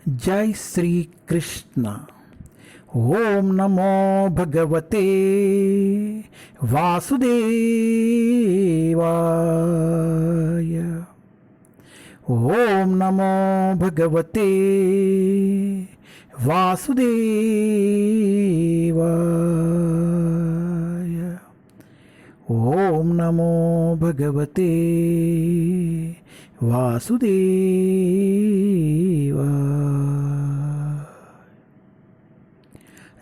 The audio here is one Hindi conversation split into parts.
जय श्री कृष्ण। ओम नमो भगवते वासुदेवाय। ओम नमो भगवते वासुदेवाय। ओम नमो भगवते वासुदेवाय।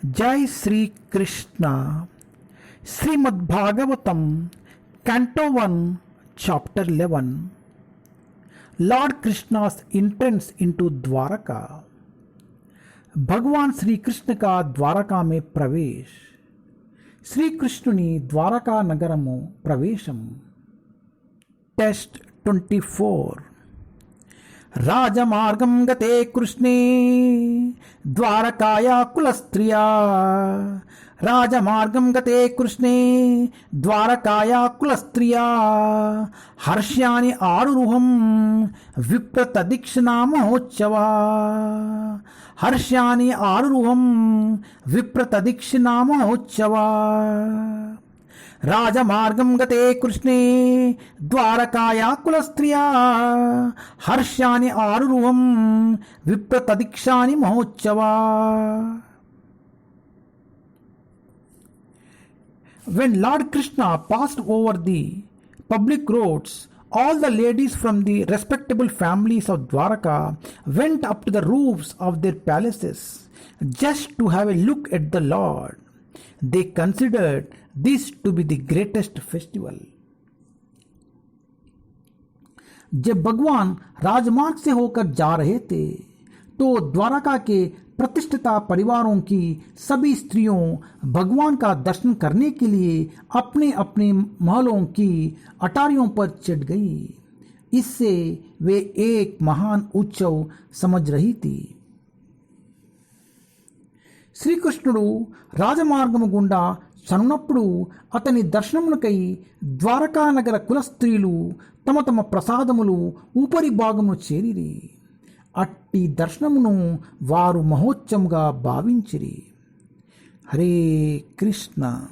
जय Shri Krishna. Shrimad Bhagavatam canto 1 chapter 11। Lord कृष्णा's entrance into द्वारका। भगवान श्री कृष्ण का द्वारका में प्रवेश। श्री कृष्णुनि द्वारका नगरमु प्रवेशम। टेस्ट 24। राजमार्गं गते कृष्णे द्वारकाया कुलस्त्रिया। राजमार्गं गते कृष्णे द्वारकाया कुलस्त्रिया। हर्ष्यानि आरुरुहं विप्रतदीक्षिणा महोत्सवा। हर्ष्यानि आरुरुहं विप्रतदीक्षिणा महोत्सवा। राजमार्गं गते कृष्णे द्वारकाया कुलस्त्रिया। हर्ष्यानि आरुरुहं विप्रतदीक्षानि महोत्सवा। When Lord Krishna passed over the public roads, all the ladies from the respectable families of Dwaraka went up to the roofs of their palaces just to have a look at the Lord. They considered this to be the greatest festival. जब भगवान राजमार्ग से होकर जा रहे थे तो द्वारका के प्रतिष्ठिता परिवारों की सभी स्त्रियों भगवान का दर्शन करने के लिए अपने अपने महलों की अटारियों पर चढ़ गई। इससे वे एक महान उत्सव समझ रही थी। శ్రీకృష్ణుడు రాజమార్గము గుండా సనున్నప్పుడు అతని దర్శనమునకై ద్వారకా నగర కుల స్త్రీలు తమ తమ ప్రసాదములు ఊపరి భాగమును చేరిరి. అట్టి దర్శనమును వారు మహోత్సవముగా భావించిరి. హరే కృష్ణ.